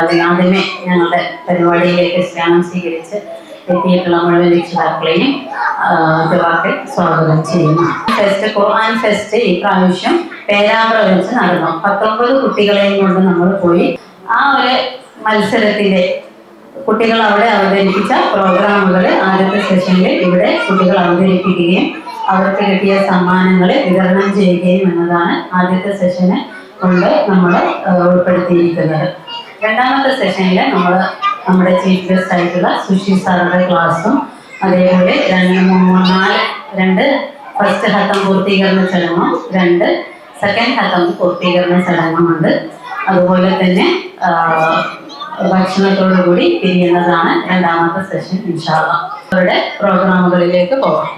ആദ്യമേ ഞങ്ങളുടെ പരിപാടിയിലേക്ക് സ്നാനം സ്വീകരിച്ച് എത്തിയിട്ടുള്ള മുഴുവൻ രക്ഷിതാക്കളെയും വാക്കിൽ സ്വാഗതം ചെയ്യുന്നു. ഖുർആൻ ഫെസ്റ്റ് ഈ പ്രാവശ്യം പേരാമ്പ്ര വെച്ച് നടന്നു. 19 കുട്ടികളെയും കൊണ്ട് നമ്മൾ പോയി. ആ ഒരു മത്സരത്തിന്റെ കുട്ടികൾ അവിടെ അവതരിപ്പിച്ച പ്രോഗ്രാമുകൾ ആദ്യത്തെ സെഷനിൽ ഇവിടെ കുട്ടികൾ അവതരിപ്പിക്കുകയും അവർക്ക് കിട്ടിയ സമ്മാനങ്ങൾ വിതരണം ചെയ്യുകയും എന്നതാണ് ആദ്യത്തെ സെഷന് കൊണ്ട് നമ്മൾ ഉൾപ്പെടുത്തിയിരിക്കുന്നത്. രണ്ടാമത്തെ സെഷനിൽ നമ്മുടെ ചീഫ് ഗസ്റ്റ് ആയിട്ടുള്ള സുഷി സാറുടെ ക്ലാസ്സും അതേപോലെ 2 ഫസ്റ്റ് ഹത്തം പൂർത്തീകരണ ചടങ്ങും 2 സെക്കൻഡ് ഹത്തം പൂർത്തീകരണ ചടങ്ങുമുണ്ട്. അതുപോലെ തന്നെ ഭക്ഷണത്തോടു കൂടി പിരിയുന്നതാണ് രണ്ടാമത്തെ സെഷൻ. ഇൻഷാ അല്ലാഹ് അവരുടെ പ്രോഗ്രാമുകളിലേക്ക് പോകാം.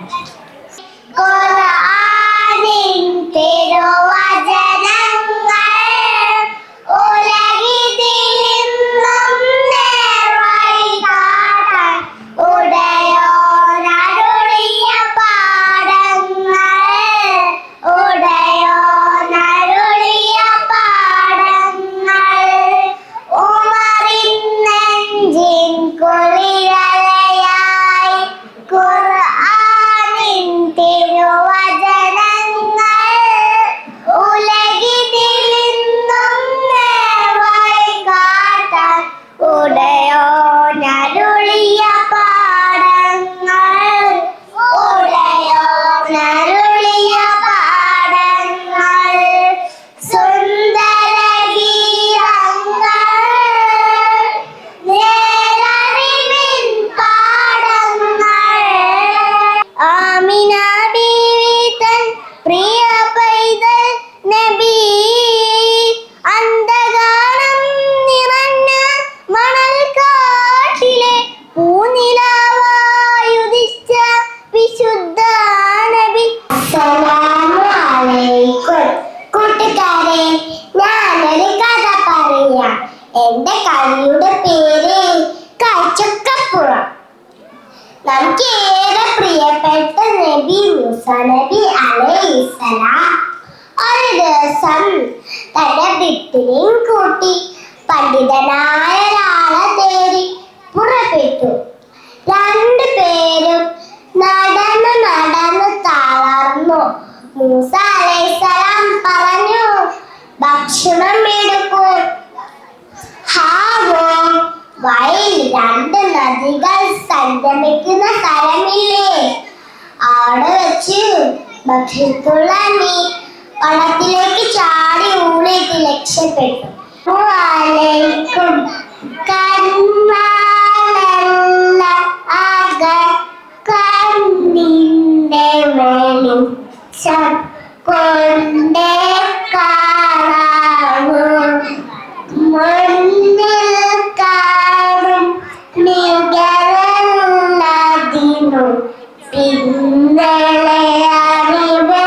എന്റെ കവിയുടെ പേര് കാഴ്ചക്കപ്പുറം. നമുക്ക് ഏറെ പ്രിയപ്പെട്ട നബി മൂസ നബി അലൈഹിസ്സലാം ഒരു ദിവസം തന്റെ വീട്ടിനെയും കൂട്ടി പണ്ഡിതനായ ഒരാളെ തേടി പുറപ്പെട്ടു. 2 പേരും നടന്ന് തളർന്നു. മൂസ അലൈഹിസ്സലാം പറഞ്ഞു, ഭക്ഷണം എടുക്കൂ. വയൽ 2 നദികൾ സംഗമിക്കുന്ന സ്ഥലമില്ലേ, അവിടെ വെച്ച് ഭക്ഷണത്തുള്ള വള്ളത്തിലേക്ക് ചാടി ഊളിയിട്ട് രക്ഷപ്പെട്ടു. കണ്ണിന്റെ വെളിച്ചം കൊണ്ടേ കാണാവൂ, മുന്നിൽ കാണും നിഴലതിനു പിന്നലെ അറിവ്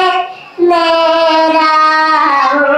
നേരാവൂ.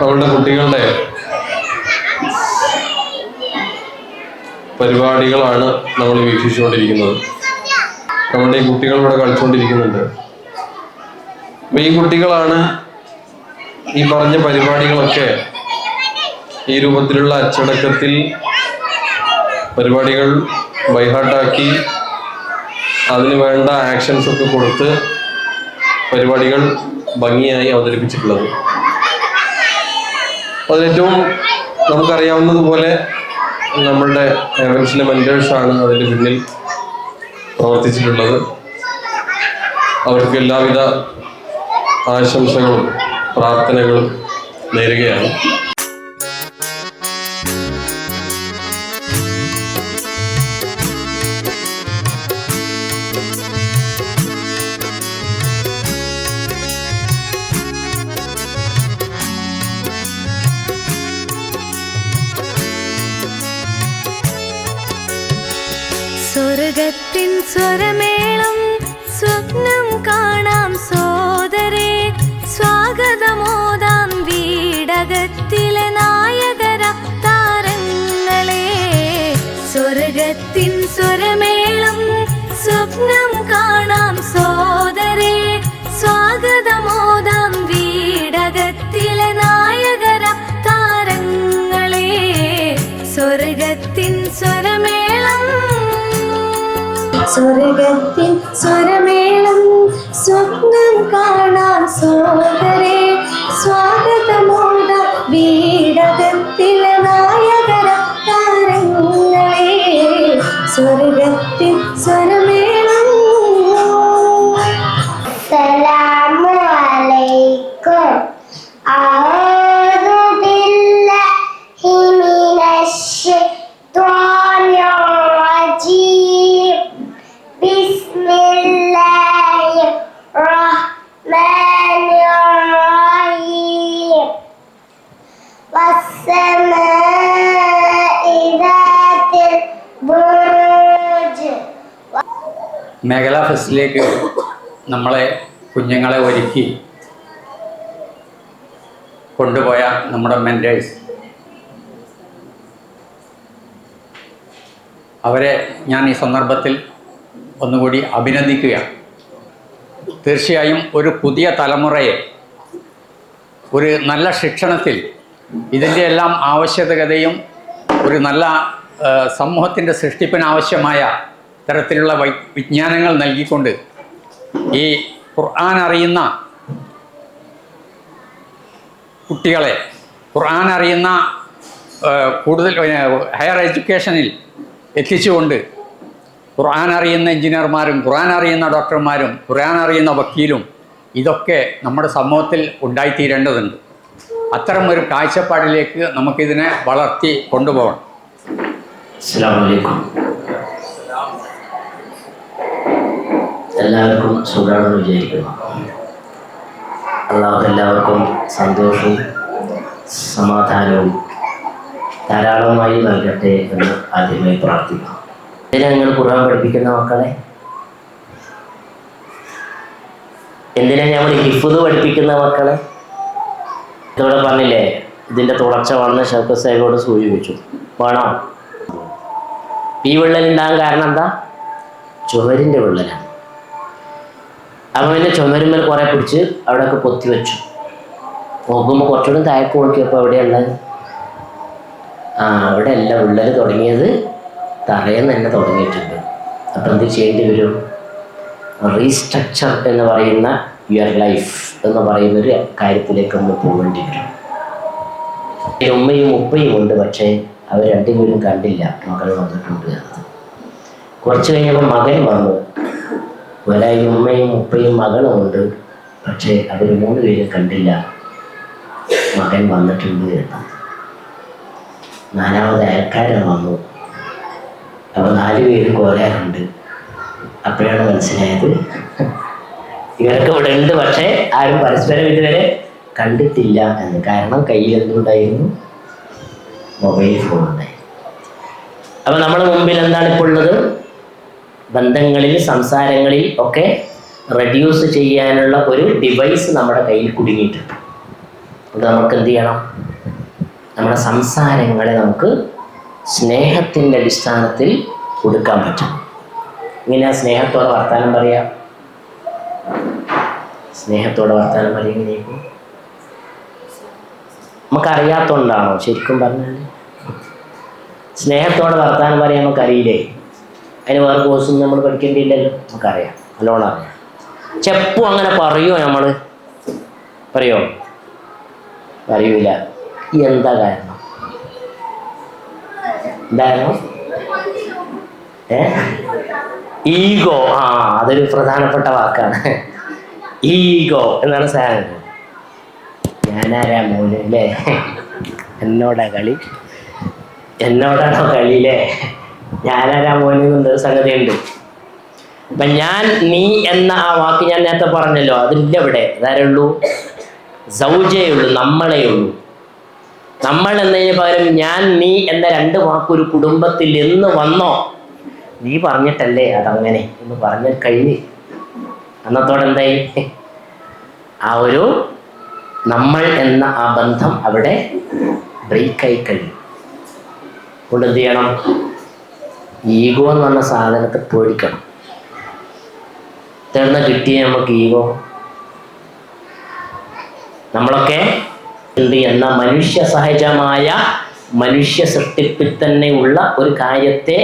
അവളുടെ കുട്ടികളുടെ പരിപാടികളാണ് നമ്മൾ വീക്ഷിച്ചുകൊണ്ടിരിക്കുന്നത്. നമ്മുടെ ഈ കുട്ടികൾ ഇവിടെ കളിച്ചുകൊണ്ടിരിക്കുന്നുണ്ട്. അപ്പൊ ഈ കുട്ടികളാണ് ഈ പറഞ്ഞ പരിപാടികളൊക്കെ ഈ രൂപത്തിലുള്ള അച്ചടക്കത്തിൽ പരിപാടികൾ ബൈഹാർട്ടാക്കി അതിന് വേണ്ട ആക്ഷൻസ് ഒക്കെ കൊടുത്ത് പരിപാടികൾ ഭംഗിയായി അവതരിപ്പിച്ചിട്ടുള്ളത്. അതിലേറ്റവും നമുക്കറിയാവുന്നതുപോലെ നമ്മളുടെ ഹെവൻസിലെ മെന്റേഴ്സാണ് അതിൻ്റെ പിന്നിൽ പ്രവർത്തിച്ചിട്ടുള്ളത്. അവർക്ക് എല്ലാവിധ ആശംസകളും പ്രാർത്ഥനകളും നേരുകയാണ്. സ്വർഗത്തിൻ സ്വരമേളം സ്വപ്നം കാണാം സോദരേ, സ്വാഗതമോദാം വീടകത്തിലെ നായകര താരങ്ങളെ. സ്വർഗത്തിൻ സ്വരമേളം സ്വപ്നം കാണാം സോദരേ, സ്വാഗതമോദാം വീടകത്തിലെ നായകര താരങ്ങളെ. സ്വർഗത്തിൻ സ്വരമേളം സ്വർഗത്തിൻ സ്വരമേളം സ്വപ്നം കാണാം സോദരേ, സ്വാഗതമോദാം വീടകത്തിലെ നായകര താരങ്ങളെ. സ്വർഗത്തിൻ സ്വരമേളം. അസ്സലാമു അലൈക്കും. അഊദു ബില്ലാഹി മിനശ് ശൈത്വാനിർ റജീം. ബിസ്മില്ലാഹിർ റഹ്മാനിർ റഹീം. വസ്സമാഇ ദാത്തിൽ ബുറൂജ്. മേഖലാ ഫെസ്റ്റിലേക്ക് നമ്മളെ കുഞ്ഞുങ്ങളെ ഒരുക്കി കൊണ്ടുപോയ നമ്മുടെ മെൻറ്റേഴ്സ്, അവരെ ഞാൻ ഈ സന്ദർഭത്തിൽ ഒന്നുകൂടി അഭിനന്ദിക്കുകയാണ്. തീർച്ചയായും ഒരു പുതിയ തലമുറയെ ഒരു നല്ല ശിക്ഷണത്തിൽ ഇതിൻ്റെ എല്ലാം ആവശ്യകതയും ഒരു നല്ല സമൂഹത്തിൻ്റെ സൃഷ്ടിപ്പിനാവശ്യമായ തരത്തിലുള്ള വിജ്ഞാനങ്ങൾ നൽകിക്കൊണ്ട് ഈ ഖുർആൻ അറിയുന്ന കുട്ടികളെ, ഖുർആൻ അറിയുന്ന കൂടുതൽ ഹയർ എഡ്യൂക്കേഷനിൽ എത്തിച്ചുകൊണ്ട് ഖുർആൻ അറിയുന്ന എഞ്ചിനീയർമാരും ഖുർആൻ അറിയുന്ന ഡോക്ടർമാരും ഖുർആൻ അറിയുന്ന വക്കീലും ഇതൊക്കെ നമ്മുടെ സമൂഹത്തിൽ ഉണ്ടായിത്തീരേണ്ടതുണ്ട്. അത്തരം ഒരു കാഴ്ചപ്പാടിലേക്ക് നമുക്കിതിനെ വളർത്തി കൊണ്ടുപോകണം. അസ്സലാമു അലൈക്കും. എല്ലാവർക്കും സുഖമാണെന്ന് വിചാരിക്കുന്നു. അല്ലാഹു എല്ലാവർക്കും സന്തോഷവും സമാധാനവും ധാരാളമായി നൽകട്ടെ എന്ന് ആദ്യമായി പ്രാർത്ഥിക്കുന്നു. എന്തിനാ നിങ്ങൾ ഖുർആൻ പഠിപ്പിക്കുന്ന മക്കളെ? എന്തിനാ നമ്മൾ ഹിഫ്ദ് പഠിപ്പിക്കുന്ന മക്കളെ? ഇതോടെ പറഞ്ഞില്ലേ, ഇതിൻ്റെ തുടർച്ച വന്ന് ഷൗക്കത്ത് സാഹിബോട് സൂചിപ്പിച്ചു. വേണോ? ഈ വിള്ളലുണ്ടാകാൻ കാരണം എന്താ? ചുമരിൻ്റെ വിള്ളലാണ്. അപ്പം പിന്നെ ചുമരുമ്മൽ കുറേ പിടിച്ച് അവിടെയൊക്കെ പൊത്തി വെച്ചു. നോക്കുമ്പോൾ കുറച്ചുകൂടി താഴേക്ക് നോക്കിയപ്പോൾ എവിടെയുള്ളത്? അവിടെ അല്ല വിള്ളൽ തുടങ്ങിയത്, തറയെന്ന് തന്നെ തുടങ്ങിയിട്ടുണ്ട്. അപ്പം എന്ത് ചെയ്യേണ്ടി വരും? റീസ്ട്രക്ചർ എന്ന് പറയുന്ന യുവർ ലൈഫ് എന്ന് പറയുന്നൊരു കാര്യത്തിലേക്ക് നമ്മൾ പോകേണ്ടി വരും. ഉമ്മയും ഉപ്പയും ഉണ്ട്, പക്ഷേ അവർ രണ്ടുപേരും കണ്ടില്ല മകൾ വന്നിട്ടുണ്ട് എന്നത്. കുറച്ച് കഴിഞ്ഞപ്പോൾ മകൻ വന്നു. ഒരായി ഉമ്മയും ഉപ്പയും മകളും ഉണ്ട്, പക്ഷേ അവർ 3 പേരും കണ്ടില്ല മകൻ വന്നിട്ടുണ്ട് എന്ന്. 4ാമത് അയൽക്കാരൻ വന്നു. അപ്പോൾ 4 പേരും കോരാറുണ്ട്. അപ്പോഴാണ് മനസ്സിലായത് ഇവരൊക്കെ ഇവിടെ ഉണ്ട്, പക്ഷേ ആരും പരസ്പരം ഇതുവരെ കണ്ടിട്ടില്ല എന്ന്. കാരണം കയ്യിൽ എന്തുണ്ടായിരുന്നു? മൊബൈൽ ഫോൺ ഉണ്ടായിരുന്നു. അപ്പം നമ്മുടെ മുമ്പിൽ എന്താണ് ഇപ്പോൾ ഉള്ളത്? ബന്ധങ്ങളിൽ, സംസാരങ്ങളിൽ ഒക്കെ റെഡ്യൂസ് ചെയ്യാനുള്ള ഒരു ഡിവൈസ് നമ്മുടെ കയ്യിൽ കുടുങ്ങിയിട്ടുണ്ട്. അത് നമുക്ക് എന്ത് ചെയ്യണം? നമ്മുടെ സംസാരങ്ങളെ നമുക്ക് സ്നേഹത്തിൻ്റെ അടിസ്ഥാനത്തിൽ കൊടുക്കാൻ പറ്റും. ഇങ്ങനെ സ്നേഹത്തോടെ വർത്താനം പറയാം. സ്നേഹത്തോടെ വർത്താനം പറയാം. ഇങ്ങനെയൊക്കെ നമുക്കറിയാത്തതുകൊണ്ടാണോ? ശരിക്കും പറഞ്ഞാൽ സ്നേഹത്തോടെ വർത്താനം പറയാൻ നമുക്കറിയില്ലേ? അതിന് വേറെ കോഴ്സൊന്നും നമ്മൾ പഠിക്കേണ്ടിയില്ലല്ലോ. നമുക്കറിയാം, നല്ലോണം അറിയാം. ചെപ്പും അങ്ങനെ പറയുമോ? നമ്മൾ പറയുമോ? പറയൂല. എന്താ കാരണം? എന്തായിരുന്നു? ഈഗോ. അതൊരു പ്രധാനപ്പെട്ട വാക്കാണ്. ഈഗോ എന്നാണ് സാധനം. ഞാനാരാ മോന് അല്ലേ? എന്നോടാ കളി? എന്നോടാണോ കളി അല്ലേ? ഞാനാരാ മോന് എന്നൊരു സംഗതിയുണ്ട്. അപ്പം ഞാൻ, നീ എന്ന ആ വാക്ക് ഞാൻ നേരത്തെ പറഞ്ഞല്ലോ, അതില്ല ഇവിടെ. അതാരുള്ളൂ? സൗജയേ ഉള്ളൂ, നമ്മളേ ഉള്ളൂ. നമ്മൾ എന്നതിന് പകരം ഞാൻ, നീ എന്ന 2 വാക്കൊരു കുടുംബത്തിൽ എന്ന് വന്നോ, നീ പറഞ്ഞിട്ടല്ലേ അതങ്ങനെ എന്ന് പറഞ്ഞ് കഴിഞ്ഞ് അന്നത്തോടെ എന്തായി? ആ ഒരു നമ്മൾ എന്ന ആ ബന്ധം അവിടെ ബ്രേക്കായി കഴിയും. അതുകൊണ്ട് എന്ത് ചെയ്യണം? ഈഗോ എന്ന് പറഞ്ഞ സാധനത്തെ പേടിക്കണം. തേർന്ന കിട്ടിയ നമുക്ക് ഈഗോ. നമ്മളൊക്കെ എന്ത് എന്ന മനുഷ്യ സഹജമായ മനുഷ്യ സൃഷ്ടിപ്പിൽ തന്നെ ഉള്ള ഒരു കാര്യത്തെ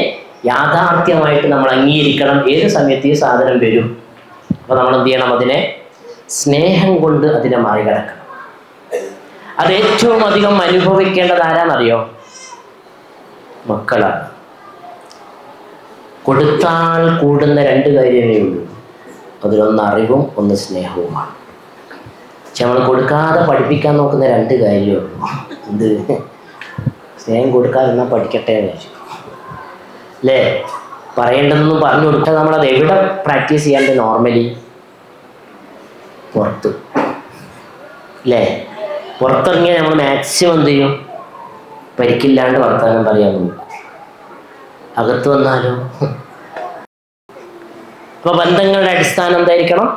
യാഥാർത്ഥ്യമായിട്ട് നമ്മൾ അംഗീകരിക്കണം. ഏത് സമയത്ത് ഈ സാധനം വരും. അപ്പോൾ നമ്മൾ എന്ത് ചെയ്യണം? അതിനെ സ്നേഹം കൊണ്ട് അതിനെ മറികടക്കണം. അത് ഏറ്റവും അധികം അനുഭവിക്കേണ്ടത് ആരാന്നറിയോ? മക്കളാണ്. കൊടുത്താൽ കൂടുന്ന 2 കാര്യമേ ഉള്ളൂ. അതിലൊന്ന് അറിവും ഒന്ന് സ്നേഹവുമാണ്. പക്ഷെ നമ്മൾ കൊടുക്കാതെ പഠിപ്പിക്കാൻ നോക്കുന്ന 2 കാര്യമേ ഉള്ളൂ. എന്ത്? സ്നേഹം കൊടുക്കാതെ എന്നാൽ പഠിക്കട്ടെ എന്ന് വെച്ചു അല്ലേ? പറയേണ്ടതെന്നും പറഞ്ഞു കൊടുത്താൽ നമ്മളത് എവിടെ പ്രാക്ടീസ് ചെയ്യാണ്ട്? നോർമലി പുറത്ത് അല്ലേ? പുറത്തിറങ്ങിയാൽ നമ്മൾ മാക്സിമം എന്ത് ചെയ്യും? പരിക്കില്ലാണ്ട് വർത്തമാനം പറയാൻ നോക്കും. അകത്ത് വന്നാലോ? അപ്പൊ ബന്ധങ്ങളുടെ അടിസ്ഥാനം എന്തായിരിക്കണം?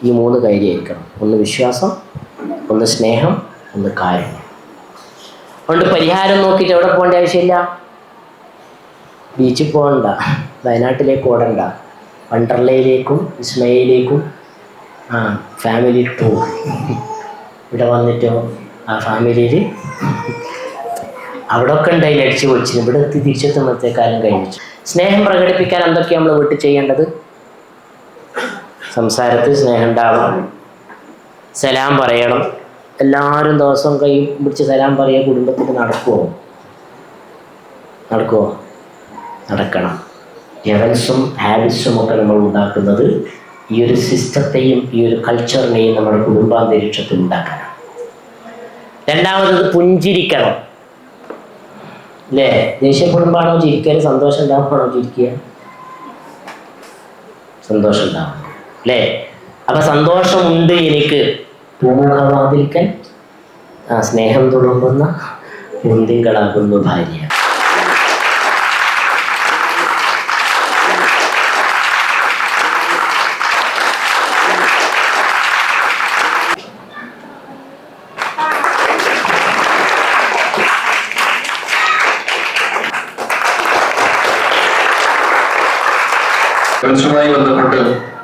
ഈ 3 കാര്യമായിരിക്കണം. ഒന്ന് വിശ്വാസം, ഒന്ന് സ്നേഹം, ഒന്ന് കാരുണ്യം. അതുകൊണ്ട് പരിഹാരം നോക്കിയിട്ട് എവിടെ പോകേണ്ട ആവശ്യമില്ല. ബീച്ചിൽ പോകണ്ട, വയനാട്ടിലേക്ക് ഓടണ്ട, വണ്ടർലയിലേക്കും വിസ്മയിലേക്കും ഫാമിലി ടൂർ. ഇവിടെ വന്നിട്ടോ ആ ഫാമിലിയിൽ അവിടെ ഒക്കെ ഉണ്ടായി അടിച്ചു പൊളിച്ചിന്. ഇവിടെ എത്തി തിരിച്ചെത്തുമ്പോഴത്തേക്കാലം കഴിഞ്ഞു. സ്നേഹം പ്രകടിപ്പിക്കാൻ എന്തൊക്കെയാണ് നമ്മൾ വീട്ടിൽ ചെയ്യേണ്ടത്? സംസാരത്തിൽ സ്നേഹം ഉണ്ടാവണം, സലാം പറയണം. എല്ലാവരും ദിവസവും കൈ പിടിച്ച് സലാം പറയുക കുടുംബത്തിൽ നടക്കുമോ? നടക്കണം. എവൻസും ഹാബിറ്റ്സും ഒക്കെ നമ്മൾ ഉണ്ടാക്കുന്നത് ഈ ഒരു സിസ്റ്റത്തെയും ഈ ഒരു കൾച്ചറിനെയും നമ്മുടെ കുടുംബാന്തരീക്ഷത്തിൽ ഉണ്ടാക്കണം. രണ്ടാമത് പുഞ്ചിരിക്കണം അല്ലേ? ദേഷ്യപ്പെടുമ്പോഴാണോ ചിരിക്കുക? സന്തോഷം ഉണ്ടാകുമ്പോഴാണോ ചിരിക്കുക? സന്തോഷം ഉണ്ടാവും അല്ലേ? അപ്പൊ സന്തോഷമുണ്ട് എനിക്ക്. പൂമുഖവാതിൽക്കൽ സ്നേഹം തുളുമ്പുന്ന പൂന്തിങ്കളാകുന്നു ഭാര്യ. ഹെവൻസുമായി ബന്ധപ്പെട്ട്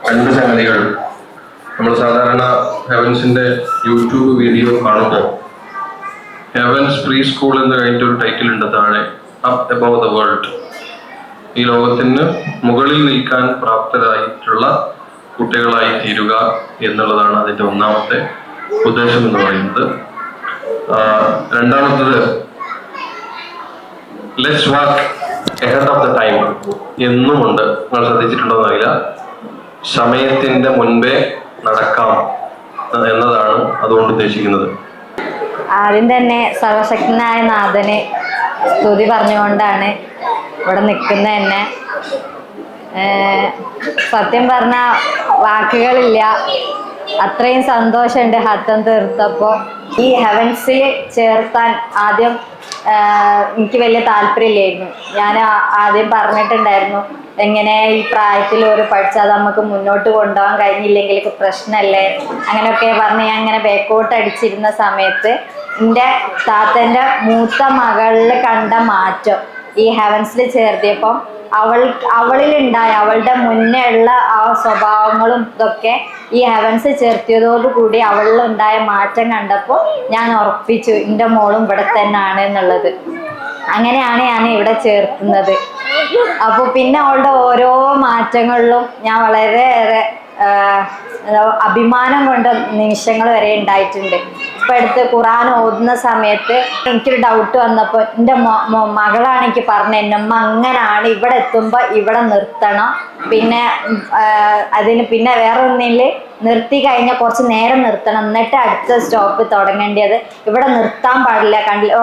2 സംഗതികൾ നമ്മൾ സാധാരണ ഹെവൻസിന്റെ യൂട്യൂബ് വീഡിയോ കാണുമ്പോൾ ഹെവൻസ് പ്രീ സ്കൂൾ എന്ന് കഴിഞ്ഞിട്ട് ഒരു ടൈറ്റിൽ ഉണ്ട് താഴെ, അപ്പ് എബവ് ദ വേൾഡ്. ഈ ലോകത്തിന് മുകളിൽ നിൽക്കാൻ പ്രാപ്തരായിട്ടുള്ള കുട്ടികളായി തീരുക എന്നുള്ളതാണ് അതിന്റെ ഒന്നാമത്തെ ഉദ്ദേശം എന്ന് പറയുന്നത്. രണ്ടാമത്തത് let's walk ahead of the time എന്നുമുണ്ട്. നിങ്ങൾ ശ്രദ്ധിച്ചിട്ടുണ്ടോ എന്നറിയില്ല. സമയത്തിന്റെ മുൻപേ നടക്കാം എന്നതാണ് അതുകൊണ്ട് ഉദ്ദേശിക്കുന്നത്. ആദ്യം തന്നെ സർവശക്തനായ നാഥന് സ്തുതി പറഞ്ഞുകൊണ്ടാണ് ഇവിടെ നിൽക്കുന്നത് തന്നെ. സത്യം പറഞ്ഞ വാക്കുകളില്ല, അത്രയും സന്തോഷമുണ്ട് ഹത്തം തീർത്തപ്പോൾ. ഈ ഹെവൻസിൽ ചേർത്താൻ ആദ്യം എനിക്ക് വലിയ താല്പര്യമില്ലായിരുന്നു. ഞാൻ ആദ്യം പറഞ്ഞിട്ടുണ്ടായിരുന്നു, എങ്ങനെ ഈ പ്രായത്തിൽ ഒരു പഠിച്ചാൽ നമുക്ക് മുന്നോട്ട് കൊണ്ടുപോകാൻ കഴിഞ്ഞില്ലെങ്കിൽ പ്രശ്നമല്ലേ, അങ്ങനെയൊക്കെ പറഞ്ഞ് ഞാൻ ഇങ്ങനെ ബാക്കോട്ട് അടിച്ചിരുന്ന സമയത്ത് എൻ്റെ താത്തൻ്റെ മൂത്ത മകളിൽ കണ്ട മാറ്റം ഈ ഹെവൻസിൽ ചേർത്തിയപ്പം അവളിലുണ്ടായ അവളുടെ മുന്നേ ഉള്ള ആ സ്വഭാവങ്ങളും ഇതൊക്കെ ഈ ഹെവൻസ് ചേർത്തിയതോടുകൂടി അവളിലുണ്ടായ മാറ്റം കണ്ടപ്പോൾ ഞാൻ ഉറപ്പിച്ചു എൻ്റെ മോളും ഇവിടെ തന്നെയാണ് എന്നുള്ളത്. അങ്ങനെയാണ് ഞാൻ ഇവിടെ ചേർത്തുന്നത്. അപ്പോൾ പിന്നെ അവളുടെ ഓരോ മാറ്റങ്ങളിലും ഞാൻ വളരെയേറെ അഭിമാനം കൊണ്ട നിമിഷങ്ങൾ വരെ ഉണ്ടായിട്ടുണ്ട്. ഇപ്പം അടുത്ത് ഖുർആൻ ഓതുന്ന സമയത്ത് എനിക്കൊരു ഡൗട്ട് വന്നപ്പോൾ എൻ്റെ മകളാണ് എനിക്ക് പറഞ്ഞത്, എൻ്റെ അമ്മ അങ്ങനെയാണ്, ഇവിടെ എത്തുമ്പോൾ ഇവിടെ നിർത്തണം, പിന്നെ അതിന് പിന്നെ വേറെ ഒന്നിൽ നിർത്തി കഴിഞ്ഞാൽ കുറച്ച് നേരം നിർത്തണം, എന്നിട്ട് അടുത്ത സ്റ്റോപ്പ് തുടങ്ങേണ്ടത്. ഇവിടെ നിർത്താൻ പാടില്ല. കണ്ടില്ല,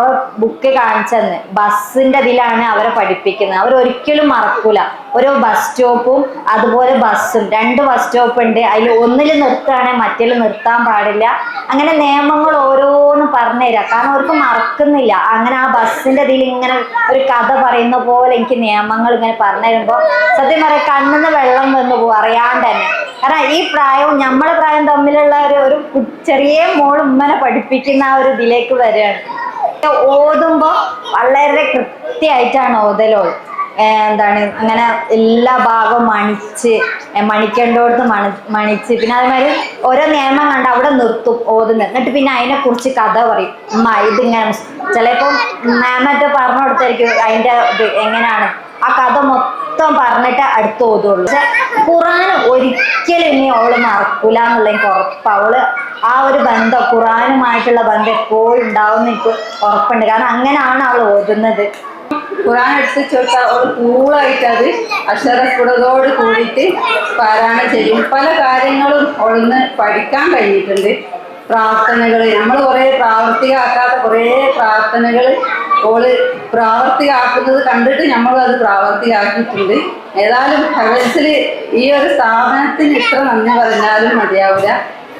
ബുക്ക് കാണിച്ചെന്ന് ബസ്സിന്റെ ഇതിലാണ് അവരെ പഠിപ്പിക്കുന്നത്. അവരൊരിക്കലും മറക്കൂല. ഓരോ ബസ് സ്റ്റോപ്പും അതുപോലെ ബസ്സും 2 ബസ് സ്റ്റോപ്പ് ഉണ്ട്. അതിൽ ഒന്നിൽ നിർത്തുകയാണെങ്കിൽ മറ്റേൽ നിർത്താൻ പാടില്ല. അങ്ങനെ നിയമങ്ങൾ ഓരോന്ന് പറഞ്ഞുതരാം. കാരണം അവർക്ക് മറക്കുന്നില്ല. അങ്ങനെ ആ ബസ്സിന്റെ ഇതിൽ ഇങ്ങനെ ഒരു കഥ പറയുന്ന പോലെ എനിക്ക് നിയമങ്ങൾ ഇങ്ങനെ പറഞ്ഞു തരുമ്പോൾ സത്യം പറയാം കണ്ണിന്ന് വെള്ളം വന്നു പോകും അറിയാണ്ട് തന്നെ. കാരണം ഈ പ്രായവും നമ്മളെ പ്രായം തമ്മിലുള്ള ഒരു ചെറിയ മോൾ ഉമ്മനെ പഠിപ്പിക്കുന്ന ആ ഒരു ഇതിലേക്ക് വരികയാണ്. ഓതുമ്പോൾ വളരെ കൃത്യമായിട്ടാണ് ഓതലോ. എന്താണ് അങ്ങനെ എല്ലാ ഭാഗവും മണിക്കേണ്ടോടത്ത് മണിച്ച് പിന്നെ അതേമാതിരി ഓരോ നിയമം കണ്ട് അവിടെ നിർത്തും ഓതുന്നത്. എന്നിട്ട് പിന്നെ അതിനെക്കുറിച്ച് കഥ പറയും. ഇതിങ്ങനെ ചിലപ്പോൾ മാമറ്റോ പറഞ്ഞു കൊടുത്തായിരിക്കും അതിൻ്റെ ഇത് എങ്ങനെയാണ് ആ കഥ മൊത്തം പറഞ്ഞിട്ട് അടുത്ത് ഓതുള്ളൂ. പക്ഷെ ഖുർആൻ ഒരിക്കലും ഇനി അവള് മറക്കൂല എന്നുള്ള എനിക്ക് ഉറപ്പ്. അവള് ആ ഒരു ബന്ധം ഖുർആനുമായിട്ടുള്ള ബന്ധം എപ്പോഴും ഉണ്ടാവും എന്ന് എനിക്ക് ഉറപ്പുണ്ട്. കാരണം അങ്ങനെയാണ് അവൾ ഓതുന്നത്. ഖുർആൻ എടുത്ത് ചോദിച്ചാൽ അവൾ കൂളായിട്ട് അത് അക്ഷരസ്ഫുടതയോട് കൂടിയിട്ട് പാരായണം ചെയ്യും. പല കാര്യങ്ങളും അവളിന്ന് പഠിക്കാൻ കഴിഞ്ഞിട്ടുണ്ട്. പ്രാർത്ഥനകൾ നമ്മൾ കുറേ പ്രാവർത്തികമാക്കാത്ത കുറേ പ്രാർത്ഥനകൾ ഓള് പ്രാവർത്തികമാക്കുന്നത് കണ്ടിട്ട് നമ്മളത് പ്രാവർത്തികമാക്കിയിട്ടുണ്ട്. ഏതായാലും ഹെവൻസിൽ ഈ ഒരു സ്ഥാപനത്തിന് ഇത്ര നന്ദി പറഞ്ഞാലും മതിയാവില്ല.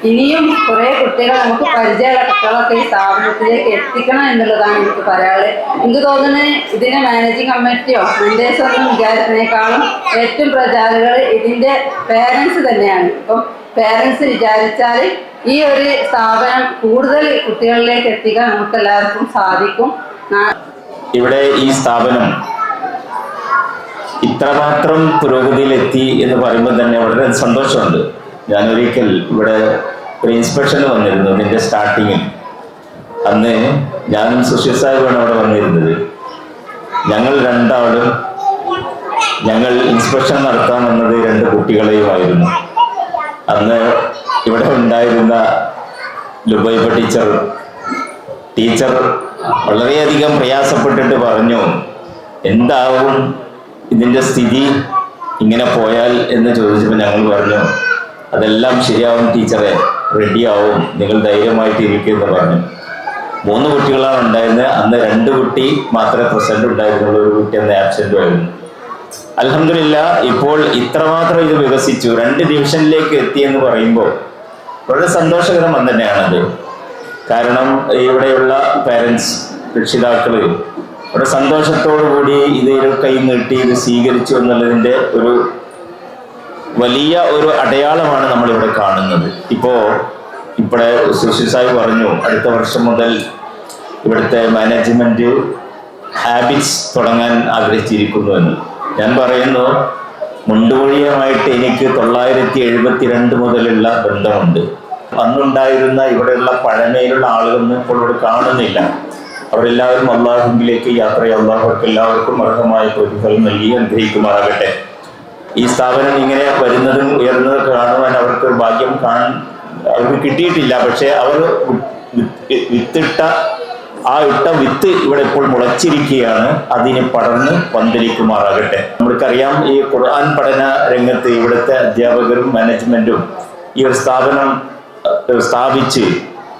ഇനിയും കുറേ കുട്ടികൾ നമുക്ക് പരിചയമുള്ള കുട്ടികളൊക്കെ ഈ സ്ഥാപനത്തിലേക്ക് എത്തിക്കണം എന്നുള്ളതാണ് എനിക്ക് പറയാനുള്ളത്. എനിക്ക് തോന്നുന്നത് ഇതിനെ മാനേജിങ് കമ്മിറ്റിയോ മെമ്പേഴ്സോ ഒന്നും വിചാരിക്കുന്നതിനേക്കാളും ഏറ്റവും പ്രചാരകൾ ഇതിൻ്റെ പേരൻസ് തന്നെയാണ്. ഇപ്പം പേരൻസ് വിചാരിച്ചാൽ ഈ ഒരു സ്ഥാപനം കൂടുതൽ കുട്ടികളിലേക്ക് എത്തിക്കാൻ നമുക്ക് എല്ലാവർക്കും സാധിക്കും. ഇവിടെ ഈ സ്ഥാപനം ഇത്രമാത്രം പുരോഗതിയിലെത്തി എന്ന് പറയുമ്പോൾ തന്നെ വളരെ സന്തോഷമുണ്ട്. ഞാനൊരിക്കൽ ഇവിടെ ഒരു ഇൻസ്പെക്ഷന് വന്നിരുന്നു ഇതിൻ്റെ സ്റ്റാർട്ടിങ്ങിൽ. അന്ന് ഞാനും സുശീൽ സാഹിബാണ് അവിടെ വന്നിരുന്നത്. ഞങ്ങൾ രണ്ടാളും ഇൻസ്പെക്ഷൻ നടത്താൻ വന്നത് 2 കുട്ടികളെയുമായിരുന്നു. അന്ന് ഇവിടെ ഉണ്ടായിരുന്ന ലുബൈബ ടീച്ചർ വളരെയധികം പ്രയാസപ്പെട്ടിട്ട് പറഞ്ഞു, എന്താവും ഇതിൻ്റെ സ്ഥിതി ഇങ്ങനെ പോയാൽ എന്ന് ചോദിച്ചപ്പോൾ ഞങ്ങൾ പറഞ്ഞു, അതെല്ലാം ശരിയാവും ടീച്ചറെ, റെഡിയാവും, നിങ്ങൾ ധൈര്യമായിട്ട് ഇരിക്കുമെന്ന് പറഞ്ഞു. 3 കുട്ടികളാണ് ഉണ്ടായിരുന്നത്. അന്ന് 2 കുട്ടി മാത്രമേ പ്രസന്റ് ഉണ്ടായിരുന്നുള്ളൂ. ഒരു കുട്ടി അന്ന് ആബ്സെന്റും ആയിരുന്നു. അൽഹംദുലില്ലാ ഇപ്പോൾ ഇത്രമാത്രം ഇത് വികസിച്ചു, 2 ഡിവിഷനിലേക്ക് എത്തി എന്ന് പറയുമ്പോൾ വളരെ സന്തോഷകരം തന്നെയാണത്. കാരണം ഇവിടെയുള്ള പാരൻസ് രക്ഷിതാക്കള് വളരെ സന്തോഷത്തോടു കൂടി ഇത് കൈ നീട്ടി ഇത് സ്വീകരിച്ചു എന്നുള്ളതിൻ്റെ ഒരു വലിയ ഒരു അടയാളമാണ് നമ്മളിവിടെ കാണുന്നത്. ഇവിടെ സുശീൽ സാഹിബ് പറഞ്ഞു, അടുത്ത വർഷം മുതൽ ഇവിടുത്തെ മാനേജ്മെന്റ് ഹാബിറ്റ്സ് തുടങ്ങാൻ ആഗ്രഹിച്ചിരിക്കുന്നു എന്ന്. ഞാൻ പറയുന്നു, മുണ്ടുവഴിയുമായിട്ട് എനിക്ക് 972 മുതലുള്ള ബന്ധമുണ്ട്. അന്നുണ്ടായിരുന്ന ഇവിടെയുള്ള പഴമയിലുള്ള ആളുകളൊന്നും ഇപ്പോൾ ഇവിടെ കാണുന്നില്ല. അവരെല്ലാവരും അള്ളാഹുവിലേക്ക് യാത്ര ചെയ്യുക. അള്ളാഹുക്ക് എല്ലാവർക്കും അർഹമായ പ്രതിഫലം നൽകി അനുഗ്രഹിക്കുമാറാകട്ടെ. ഈ സ്ഥാപനം ഇങ്ങനെ വരുന്നതും ഉയർന്നതും കാണുവാൻ അവർക്ക് ഭാഗ്യം അവർക്ക് കിട്ടിയിട്ടില്ല. പക്ഷെ അവർ ഇട്ട വിത്ത് ഇവിടെ ഇപ്പോൾ മുളച്ചിരിക്കുകയാണ്. അതിനെ പടർന്ന് പന്തലിക്കുമാറാകട്ടെ. നമ്മൾക്കറിയാം, ഈ ഖുർആൻ പഠന രംഗത്ത് ഇവിടുത്തെ അധ്യാപകരും മാനേജ്മെന്റും ഈ ഒരു സ്ഥാപനം സ്ഥാപിച്ച്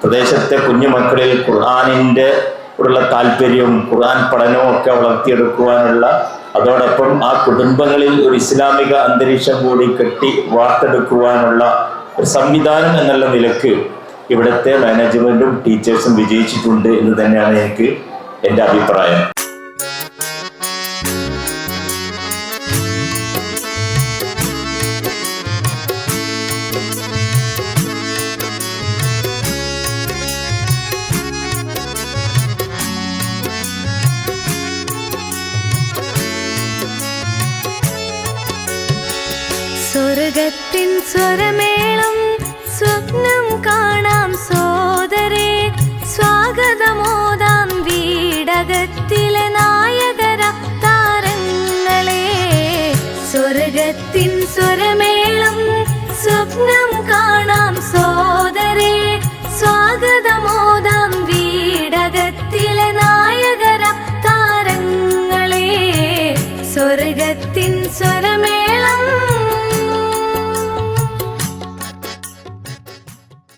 പ്രദേശത്തെ കുഞ്ഞുമക്കളിൽ ഖുർആനിൻ്റെ ഉള്ള താല്പര്യവും ഖുർആൻ പഠനവും ഒക്കെ വളർത്തിയെടുക്കുവാനുള്ള, അതോടൊപ്പം ആ കുടുംബങ്ങളിൽ ഒരു ഇസ്ലാമിക അന്തരീക്ഷം കൂടി കെട്ടി വാർത്തെടുക്കുവാനുള്ള ഒരു സംവിധാനം എന്നുള്ള നിലക്ക് ഇവിടുത്തെ മാനേജ്മെന്റും ടീച്ചേഴ്സും വിജയിച്ചിട്ടുണ്ട് എന്ന് തന്നെയാണ് എൻ്റെ അഭിപ്രായം. സ്വർഗത്തിൻ സ്വരമേളം സ്വപ്നം കാണാം സോദരേ, സ്വാഗതമോദാം വീടകത്തിലെ നായകര താരങ്ങളെ. സ്വർഗത്തിൻ സ്വരമേളം സ്വപ്നം കാണാം